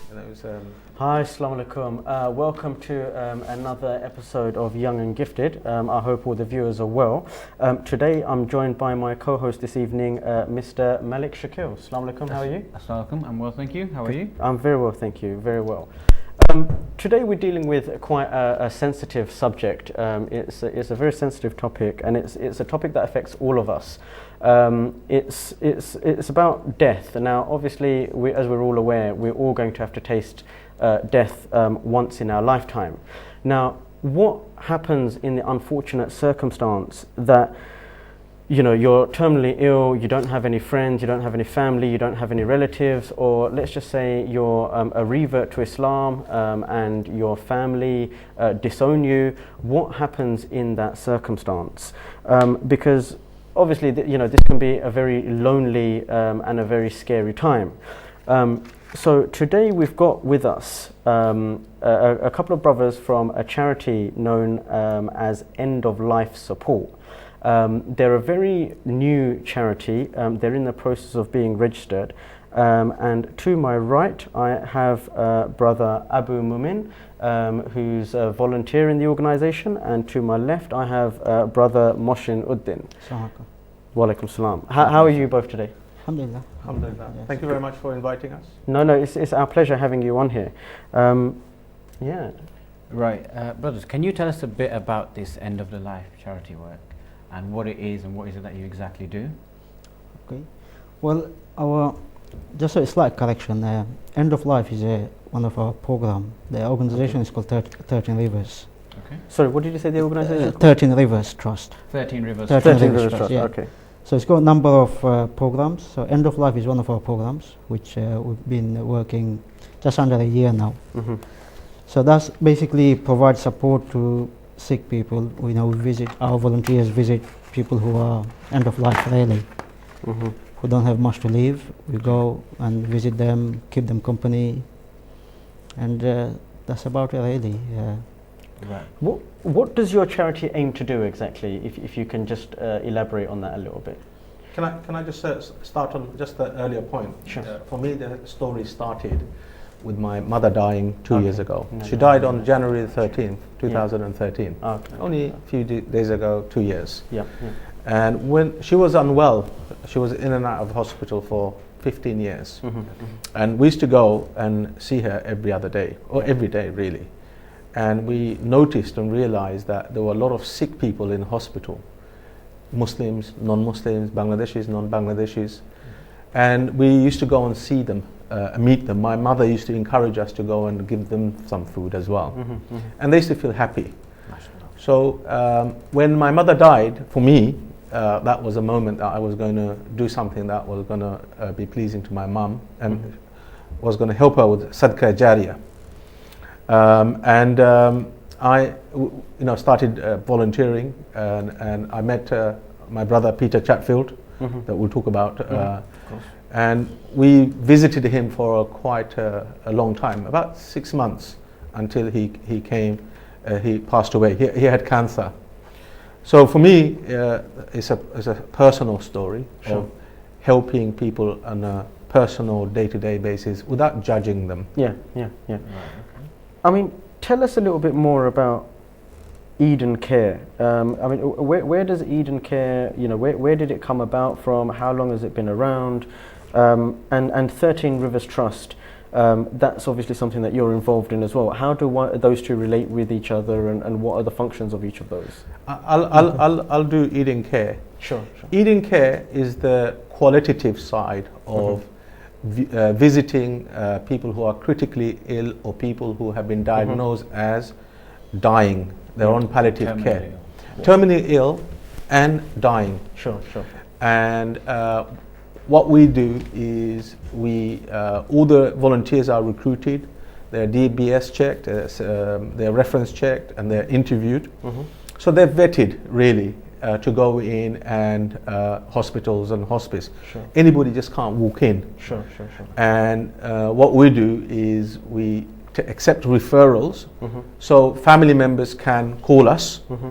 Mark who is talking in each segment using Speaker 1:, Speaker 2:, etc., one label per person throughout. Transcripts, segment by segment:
Speaker 1: And it was,
Speaker 2: Hi, Assalamu alaikum. Welcome to another episode of Young and Gifted. I hope all the viewers are well. Today I'm joined by my co-host this evening, Mr. Malik Shakil. Assalamu alaikum, how are you?
Speaker 3: Assalamu alaikum, I'm well, thank you. How are you?
Speaker 2: I'm very well, thank you, very well. Today we're dealing with quite a sensitive subject. It's a very sensitive topic, and it's a topic that affects all of us. It's about death. Now, obviously, as we're all aware, we're all going to have to taste death once in our lifetime. Now, what happens in the unfortunate circumstance that you're terminally ill, you don't have any friends, you don't have any family, you don't have any relatives, or let's just say you're a revert to Islam and your family disown you. What happens in that circumstance? Because obviously, this can be a very lonely and a very scary time. So today we've got with us a couple of brothers from a charity known as End of Life Support. They're a very new charity. They're in the process of being registered. And to my right, I have brother Abu Mumin, who's a volunteer in the organization. And to my left, I have brother Moshin Uddin. Wa alaikum salam. How are you both today?
Speaker 4: Alhamdulillah.
Speaker 1: Alhamdulillah.
Speaker 4: Yes.
Speaker 1: Thank you very much for inviting us.
Speaker 2: No, it's our pleasure having you on here. Yeah.
Speaker 3: Right, brothers, can you tell us a bit about this End of the Life charity work and what it is and what is it that you exactly do?
Speaker 4: Okay. Well, just a slight correction. End of Life is one of our program. The organization is called 13 Rivers.
Speaker 3: Okay.
Speaker 2: Sorry, what did you say the organization?
Speaker 4: 13 Rivers Trust.
Speaker 3: 13 Rivers.
Speaker 4: 13
Speaker 2: Rivers Trust.
Speaker 4: yeah.
Speaker 2: Okay.
Speaker 4: So it's got a number of programs. So End of Life is one of our programs, which we've been working just under a year now.
Speaker 2: Mm-hmm.
Speaker 4: So that's basically provide support to sick people. We visit, our volunteers visit people who are end of life really,
Speaker 2: Mm-hmm.
Speaker 4: who don't have much to live. We go and visit them, keep them company, and that's about it really.
Speaker 3: Right.
Speaker 2: What does your charity aim to do exactly? If you can just elaborate on that a little bit.
Speaker 1: Can I just start on just the earlier point?
Speaker 2: Sure.
Speaker 1: For me, the story started with my mother dying 2 years ago.
Speaker 2: No,
Speaker 1: She
Speaker 2: no,
Speaker 1: died
Speaker 2: no,
Speaker 1: on
Speaker 2: no.
Speaker 1: January 13th, 2013.
Speaker 2: Okay.
Speaker 1: Only a few days ago, 2 years.
Speaker 2: Yeah.
Speaker 1: And when she was unwell, she was in and out of hospital for 15 years.
Speaker 2: Mm-hmm.
Speaker 1: And we used to go and see her every other day, or every day really. And we noticed and realized that there were a lot of sick people in hospital. Muslims, non-Muslims, Bangladeshis, non-Bangladeshis. And we used to go and see them, meet them. My mother used to encourage us to go and give them some food as well.
Speaker 2: Mm-hmm. Mm-hmm.
Speaker 1: And they used to feel happy. So when my mother died, for me, that was a moment that I was going to do something that was going to be pleasing to my mum and was going to help her with Sadaqah Jariyah. I started volunteering, and I met my brother Peter Chatfield,
Speaker 2: Mm-hmm.
Speaker 1: that we'll talk about.
Speaker 2: Of course.
Speaker 1: And we visited him for quite a long time, about 6 months, until he passed away. He had cancer. So for me, it's a personal story.
Speaker 2: Sure.
Speaker 1: Of helping people on a personal day-to-day basis without judging them.
Speaker 2: Yeah.
Speaker 3: Right, okay.
Speaker 2: I mean, tell us a little bit more about Eden Care. I mean, where does Eden Care, where did it come about from? How long has it been around? And 13 Rivers Trust, that's obviously something that you're involved in as well. How do those two relate with each other, and what are the functions of each of those?
Speaker 1: I'll do Eden Care.
Speaker 2: Sure.
Speaker 1: Eden Care is the qualitative side of visiting people who are critically ill or people who have been diagnosed as dying. They're on palliative care. Terminally ill and dying.
Speaker 2: Sure.
Speaker 1: And what we do is all the volunteers are recruited, they're DBS checked, they're reference checked, and they're interviewed.
Speaker 2: Mm-hmm.
Speaker 1: So they're vetted really to go in and hospitals and hospice.
Speaker 2: Sure.
Speaker 1: Anybody just can't walk in.
Speaker 2: Sure.
Speaker 1: And what we do is we accept referrals.
Speaker 2: Mm-hmm.
Speaker 1: So family members can call us
Speaker 2: Mm-hmm.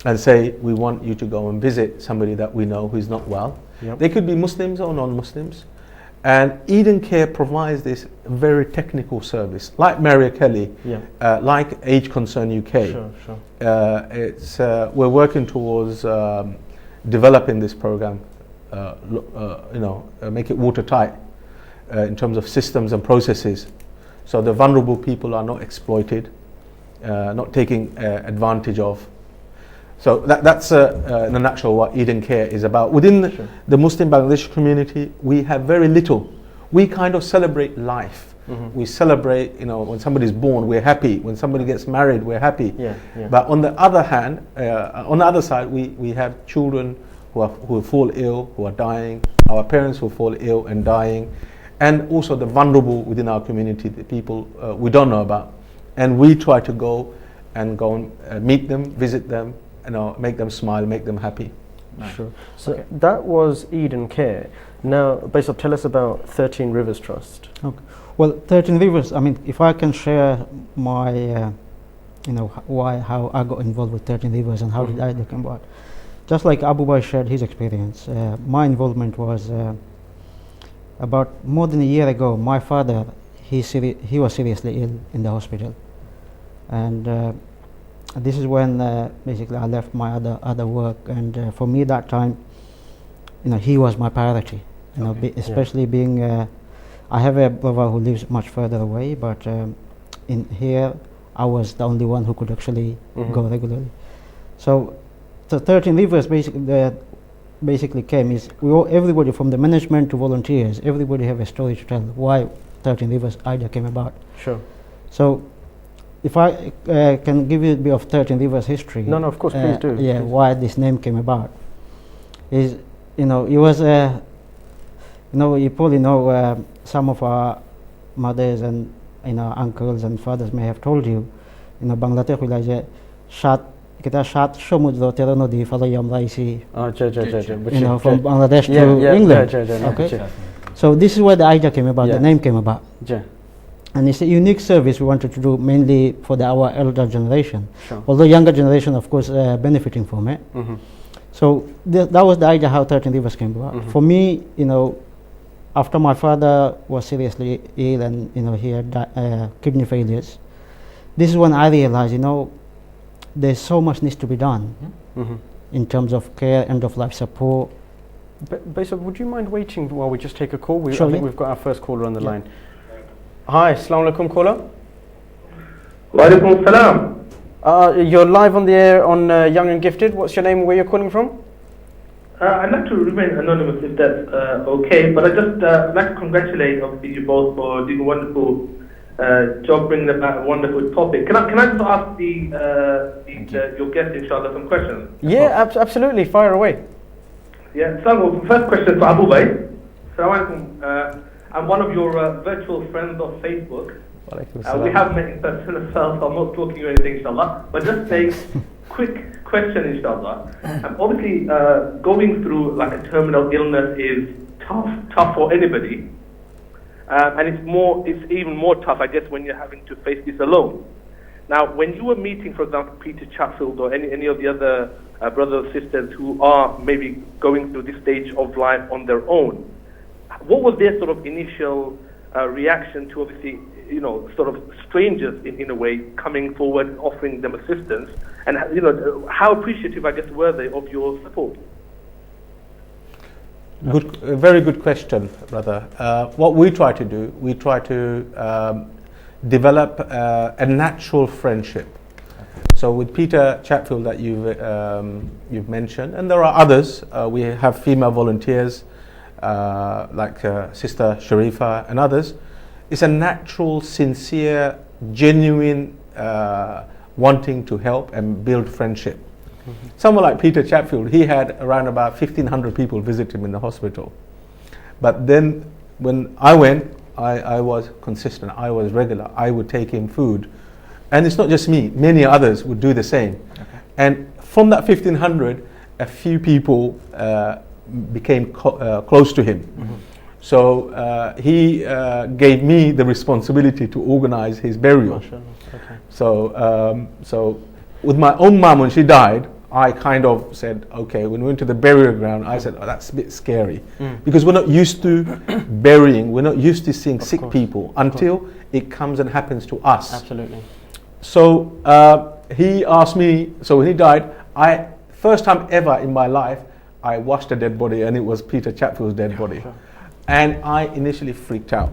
Speaker 1: and say, we want you to go and visit somebody that we know who's not well.
Speaker 2: Yep.
Speaker 1: They could be Muslims or non-Muslims. And Eden Care provides this very technical service, like Maria Kelly,
Speaker 2: Yeah.
Speaker 1: like Age Concern UK.
Speaker 2: Sure, sure.
Speaker 1: We're working towards developing this program, make it watertight in terms of systems and processes, so the vulnerable people are not exploited, not taken advantage of. So that's in a nutshell what Eden Care is about. Within
Speaker 2: Sure.
Speaker 1: the Muslim Bangladeshi community, we have very little. We kind of celebrate life.
Speaker 2: Mhm.
Speaker 1: We celebrate, when somebody's born, we're happy. When somebody gets married, we're happy.
Speaker 2: Yeah, yeah.
Speaker 1: But on the other hand, on the other side, we have children who fall ill, who are dying. Our parents who fall ill and dying, and also the vulnerable within our community, the people we don't know about, and we try to go and meet them, visit them, make them smile, make them happy.
Speaker 3: Nice.
Speaker 2: Sure. So
Speaker 3: Okay.
Speaker 2: that was Eden Care. Now, Baisal, tell us about 13 Rivers Trust.
Speaker 4: Okay. Well, 13 Rivers, I mean, if I can share my, how I got involved with 13 Rivers and how did I come about. Just like Abu Bay shared his experience, my involvement was about more than a year ago. My father, he was seriously ill in the hospital. And this is when basically I left my other work, and for me that time, he was my priority. Especially being, I have a brother who lives much further away, but in here I was the only one who could actually go regularly. So 13 Rivers basically came is everybody from the management to volunteers, everybody have a story to tell why 13 Rivers idea came about.
Speaker 2: Sure.
Speaker 4: So if I can give you a bit of 13 Rivers history.
Speaker 2: No, of course, please do.
Speaker 4: Yeah,
Speaker 2: Please.
Speaker 4: why this name came about is, it was, you probably know some of our mothers and uncles and fathers may have told you, Bangladesh wilayah kita 7 সমুদ্র 13 নদী ফলে আমরা আইছি, from Bangladesh to England. Okay. So this is where the idea came about, the name came about. And it's a unique service we wanted to do mainly for our elder generation.
Speaker 2: Sure.
Speaker 4: Although younger generation, of course, benefiting from it. So that was the idea how 13 Rivers came about. For me, after my father was seriously ill and he had kidney failures, this is when I realized, there's so much needs to be done in terms of care, end of life support.
Speaker 2: Baisal, would you mind waiting while we just take a call?
Speaker 4: Sure,
Speaker 2: I think we've got our first caller on the line. Hi, Assalamu alaikum caller.
Speaker 5: Wa alaikum salam.
Speaker 2: You're live on the air on Young and Gifted. What's your name and where you're calling from?
Speaker 5: I'd like to remain anonymous if that's okay, but I'd just like to congratulate obviously you both for doing a wonderful job bringing about a wonderful topic. Can I just ask your guest, inshallah, some questions?
Speaker 2: Yeah, absolutely. Fire away.
Speaker 5: Yeah, so first question for Abu Bay. Assalamu alaikum. I'm one of your virtual friends of Facebook. We have met in person as well, so I'm not talking you anything, inshallah. But just a quick question, inshallah. Obviously, going through like a terminal illness is tough for anybody. And it's even more tough, I guess, when you're having to face this alone. Now, when you were meeting, for example, Peter Chatfield or any of the other brothers or sisters who are maybe going through this stage of life on their own, what was their sort of initial reaction to obviously, sort of strangers in a way coming forward, offering them assistance, and how appreciative, I guess, were they of your support?
Speaker 1: Very good question, brother. What we try to do, we try to develop a natural friendship. So with Peter Chatfield that you've mentioned, and there are others, we have female volunteers like Sister Sharifa and others. It's a natural, sincere, genuine wanting to help and build friendship. Someone like Peter Chatfield, he had around about 1,500 people visit him in the hospital. But then when I went, I was consistent, I was regular, I would take him food. And it's not just me, many others would do the same. Okay. And from that 1,500, a few people became close to him. So he gave me the responsibility to organize his burial.
Speaker 2: Okay.
Speaker 1: So with my own mom, when she died, I kind of said, okay, when we went to the burial ground, I said, oh, that's a bit scary. Because we're not used to burying, we're not used to seeing sick people until it comes and happens to us.
Speaker 2: Absolutely.
Speaker 1: So he asked me, so when he died, first time ever in my life, I washed a dead body, and it was Peter Chatfield's dead body.
Speaker 2: Sure.
Speaker 1: And I initially freaked out.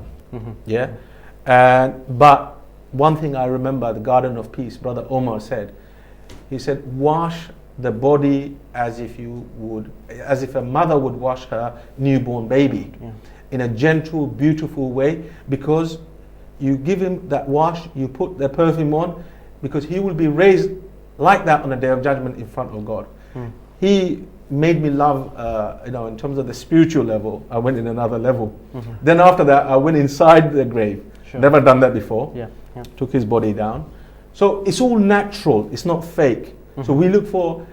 Speaker 1: Yeah. But one thing I remember, the Garden of Peace, Brother Omar said, he said, wash the body as if a mother would wash her newborn baby, in a gentle, beautiful way, because you give him that wash, you put the perfume on, because he will be raised like that on the Day of Judgment in front of God. He made me love, in terms of the spiritual level, I went in another level. Then after that, I went inside the grave.
Speaker 2: Sure.
Speaker 1: Never done that before.
Speaker 2: Yeah.
Speaker 1: Took his body down. So it's all natural, it's not fake. So we look for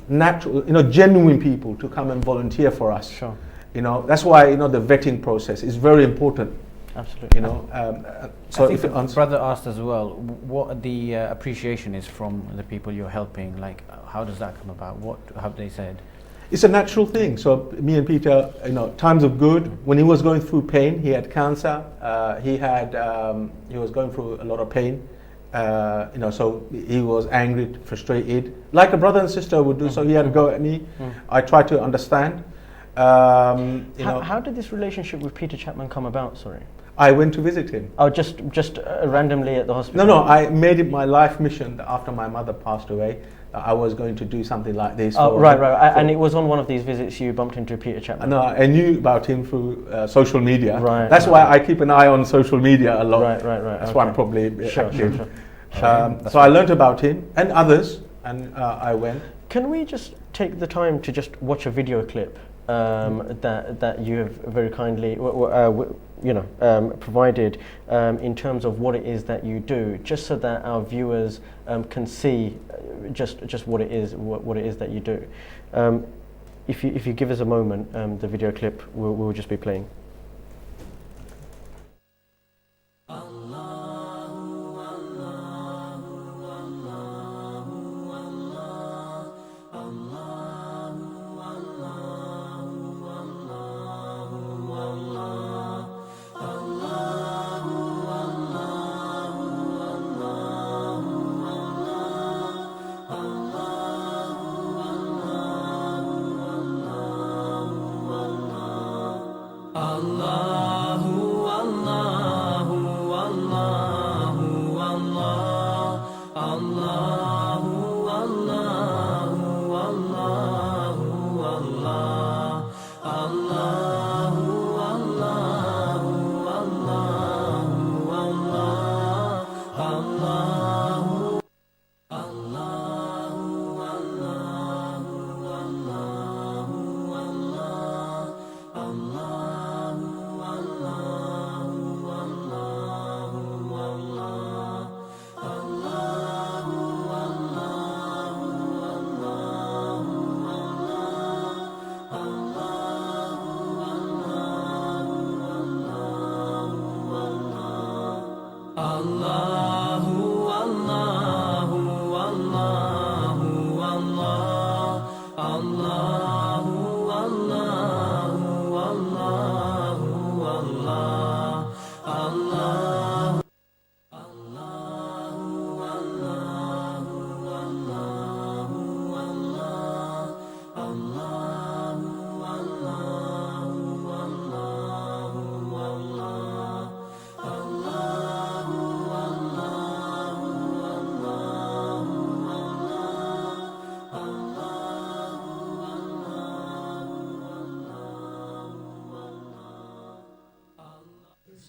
Speaker 1: natural, genuine people to come and volunteer for us.
Speaker 2: Sure.
Speaker 1: That's why, the vetting process is very important.
Speaker 2: Absolutely.
Speaker 1: So
Speaker 3: I think
Speaker 1: if it answers,
Speaker 3: brother asked as well, what the appreciation is from the people you're helping. Like, how does that come about? What have they said?
Speaker 1: it's a natural thing. So me and Peter, times of good. When he was going through pain, he had cancer. He was going through a lot of pain. So he was angry, frustrated, like a brother and sister would do. So he had to go at me. I tried to understand.
Speaker 2: How did this relationship with Peter Chapman come about? Sorry.
Speaker 1: I went to visit him.
Speaker 2: Oh, just randomly at the hospital?
Speaker 1: No. I made it my life mission that after my mother passed away, I was going to do something like this.
Speaker 2: Oh, right. And it was on one of these visits you bumped into Peter Chapman?
Speaker 1: No, I knew about him through social media.
Speaker 2: Right.
Speaker 1: That's why I keep an eye on social media a lot.
Speaker 2: Right.
Speaker 1: That's why I'm probably active.
Speaker 2: Sure.
Speaker 1: So I learned about him and others, and I went.
Speaker 2: Can we just take the time to just watch a video clip that you have very kindly provided in terms of what it is that you do, just so that our viewers can see just what it is that you do. If you give us a moment, the video clip will just be playing.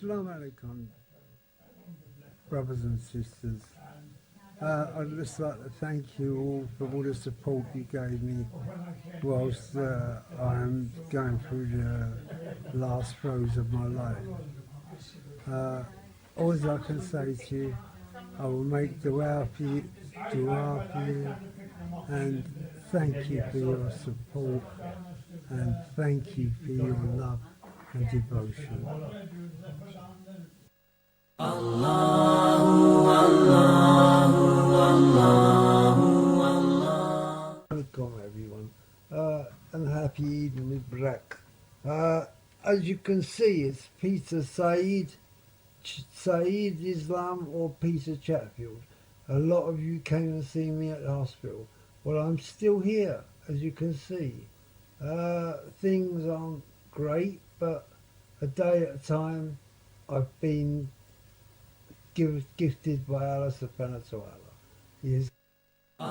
Speaker 6: Assalamu alaikum, brothers and sisters. I'd just like to thank you all for all the support you gave me whilst I'm going through the last throes of my life. All I can say to you, I will make dua for you, and thank you for your support, and thank you for your love and devotion. can see, it's Peter Saeed Islam or Peter Chatfield. A lot of you came and see me at the hospital. Well, I'm still here, as you can see. Things aren't great, but a day at a time, I've been gifted by Allah subhanahu wa ta'ala. He is
Speaker 2: You've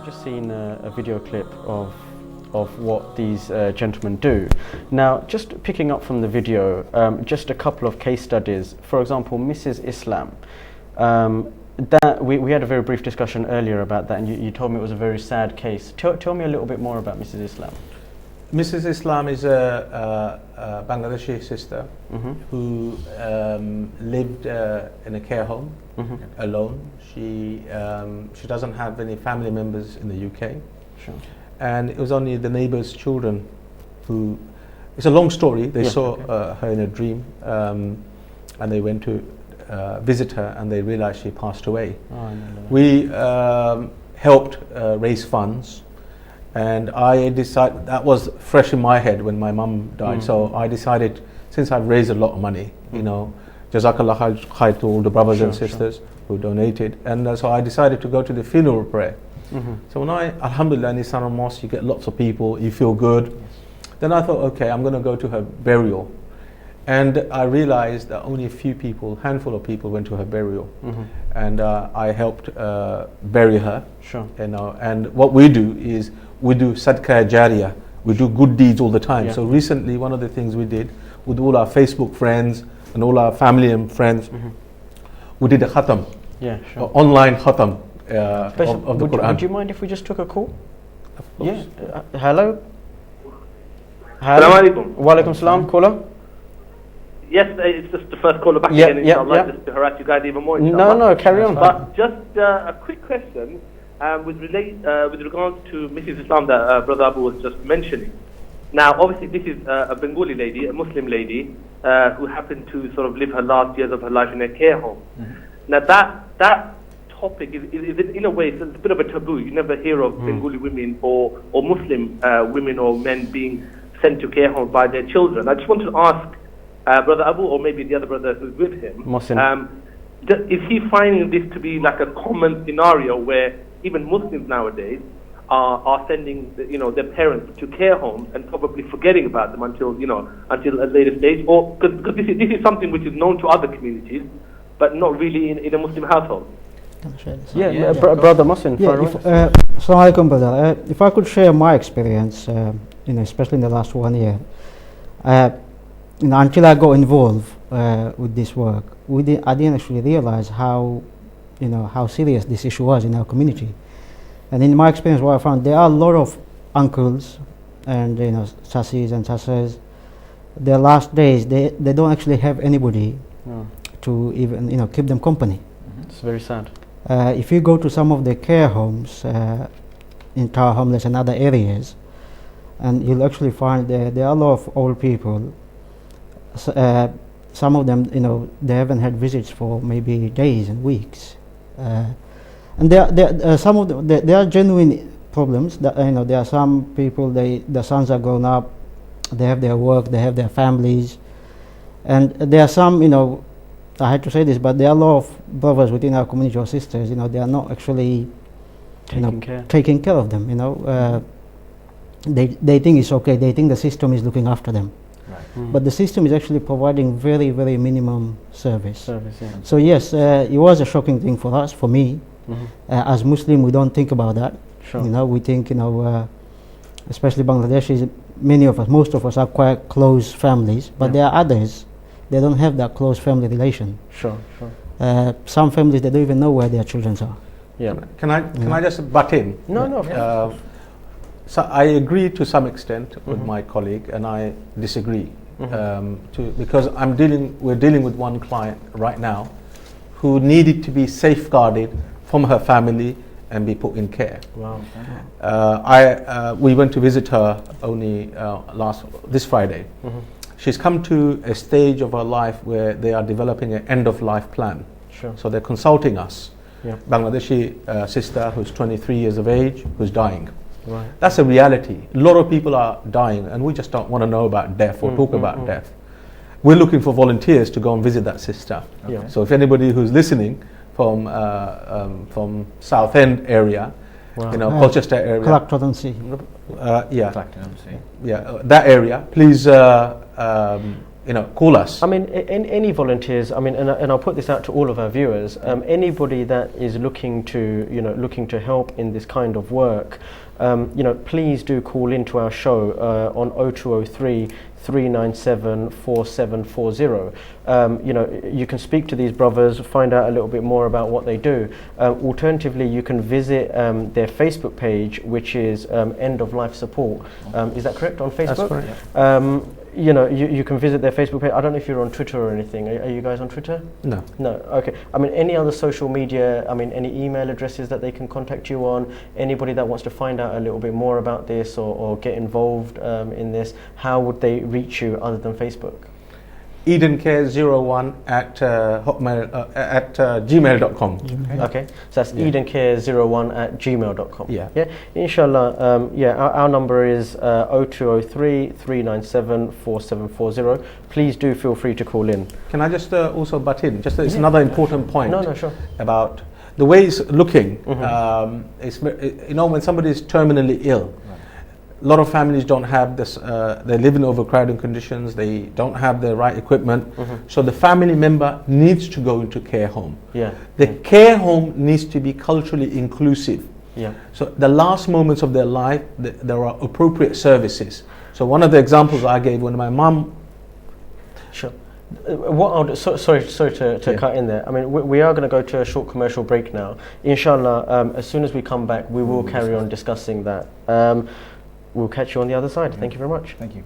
Speaker 2: just seen a video clip of what these gentlemen do. Now, just picking up from the video, just a couple of case studies. For example, Mrs. Islam. That we had a very brief discussion earlier about that, and you told me it was a very sad case. Tell me a little bit more about Mrs. Islam.
Speaker 1: Mrs. Islam is a Bangladeshi sister who lived in a care home alone. She doesn't have any family members in the UK.
Speaker 2: Sure.
Speaker 1: And it was only the neighbours' children who, it's a long story, they saw her in a dream, and they went to visit her, and they realised she passed away. We helped raise funds, and I decided, that was fresh in my head when my mum died, so I decided, since I've raised a lot of money, you know, Jazakallah khair to all the brothers and sisters who donated, and so I decided to go to the funeral prayer. So when Alhamdulillah, in Islam Mosque, you get lots of people, you feel good. Then I thought, okay, I'm going to go to her burial. And I realized that only a few people, handful of people went to her burial. And I helped bury her.
Speaker 2: Sure.
Speaker 1: You know, and what we do is, we do sadaqah jariyah. We do good deeds all the time. So recently, one of the things we did with all our Facebook friends and all our family and friends, we did a khatam, online khatam. Of the Quran.
Speaker 2: Would you mind if we just took a call?
Speaker 1: Yeah.
Speaker 2: Hello?
Speaker 5: Assalamu alaikum.
Speaker 2: Wa alaikum salam, caller.
Speaker 5: Yes, it's just the first caller back again, inshallah, just to harass you guys even more, inshallah.
Speaker 2: No, carry on.
Speaker 5: But just a quick question with regards to Mrs. Islam that Brother Abu was just mentioning. Now, obviously, this is a Bengali lady, a Muslim lady, who happened to sort of live her last years of her life in a care home. Now, that topic is in a way, it's a bit of a taboo. You never hear of Bengali women or Muslim women or men being sent to care homes by their children. I just wanted to ask Brother Abu, or maybe the other brother who's with him, is he finding this to be like a common scenario where even Muslims nowadays are sending their parents to care homes and probably forgetting about them until a later stage, or because this is something which is known to other communities but not really in a Muslim household?
Speaker 2: Brother Mohsin.
Speaker 4: Assalamu alaikum, brother. If I could share my experience, especially in the last 1 year, until I got involved with this work, I didn't actually realize how serious this issue was in our community. And in my experience, what I found, there are a lot of uncles and chassis and chassas. Their last days, they don't actually have anybody to even keep them company.
Speaker 2: It's very sad.
Speaker 4: If you go to some of the care homes in Tower Hamlets and other areas, and you'll actually find there are a lot of old people. Some of them, they haven't had visits for maybe days and weeks, and some of them there are genuine problems. That there are some people, the sons are grown up, they have their work, they have their families, and there are some I had to say this, but there are a lot of brothers within our community or sisters, they are not actually taking care of them. They think it's okay. They think the system is looking after them, but the system is actually providing very, very minimum service. So yes, it was a shocking thing for us, for me. As Muslim, we don't think about that. We think especially Bangladeshis. Many of us, most of us, are quite close families, but there are others. They don't have that close family relation. Some families, they don't even know where their children are.
Speaker 1: Can I just butt in?
Speaker 2: No.
Speaker 1: So I agree to some extent with my colleague, and I disagree because we're dealing with one client right now who needed to be safeguarded from her family and be put in care.
Speaker 2: Wow.
Speaker 1: We went to visit her only this Friday.
Speaker 2: Mm-hmm.
Speaker 1: She's come to a stage of her life where they are developing an end-of-life plan.
Speaker 2: Sure.
Speaker 1: So they're consulting us.
Speaker 2: Yeah.
Speaker 1: Bangladeshi sister who's 23 years of age, who's dying.
Speaker 2: Right.
Speaker 1: That's a reality. A lot of people are dying, and we just don't want to know about death or talk about death. We're looking for volunteers to go and visit that sister.
Speaker 2: Yeah.
Speaker 1: So if anybody who's listening from Southend area,
Speaker 2: Wow.
Speaker 1: Colchester area,
Speaker 4: Clacton-on-Sea.
Speaker 1: that area, please call us.
Speaker 2: I mean, any volunteers. I mean, and I'll put this out to all of our viewers. Anybody that is looking to help in this kind of work, please do call into our show on 0203 397 4740. You can speak to these brothers, find out a little bit more about what they do. Alternatively, you can visit their Facebook page, which is End of Life Support. Is that correct on Facebook?
Speaker 1: That's correct.
Speaker 2: You can visit their Facebook page. I don't know if you're on Twitter or anything. Are you guys on Twitter?
Speaker 1: No.
Speaker 2: No. Okay. I mean, any other social media? I mean, any email addresses that they can contact you on? Anybody that wants to find out a little bit more about this or get involved in this, how would they reach you other than Facebook?
Speaker 1: EdenCare01 at gmail.com.
Speaker 2: Okay, so that's EdenCare01 at gmail.com.
Speaker 1: Yeah.
Speaker 2: Yeah. Inshallah. Our number is 0203 397 4740. Please do feel free to call in.
Speaker 1: Can I just also butt in? It's another important point.
Speaker 2: No, sure.
Speaker 1: About the way it's looking. When somebody is terminally ill, a lot of families don't have this, they live in overcrowding conditions, they don't have the right equipment, so the family member needs to go into care home.
Speaker 2: Yeah.
Speaker 1: The care home needs to be culturally inclusive.
Speaker 2: Yeah.
Speaker 1: So the last moments of their life, there are appropriate services. So one of the examples I gave when my mum...
Speaker 2: Sure. What I'll do, sorry to cut in there. I mean, we are going to go to a short commercial break now. Inshallah, as soon as we come back, we will carry on discussing that. We'll catch you on the other side. Thank you very much.
Speaker 3: Thank you.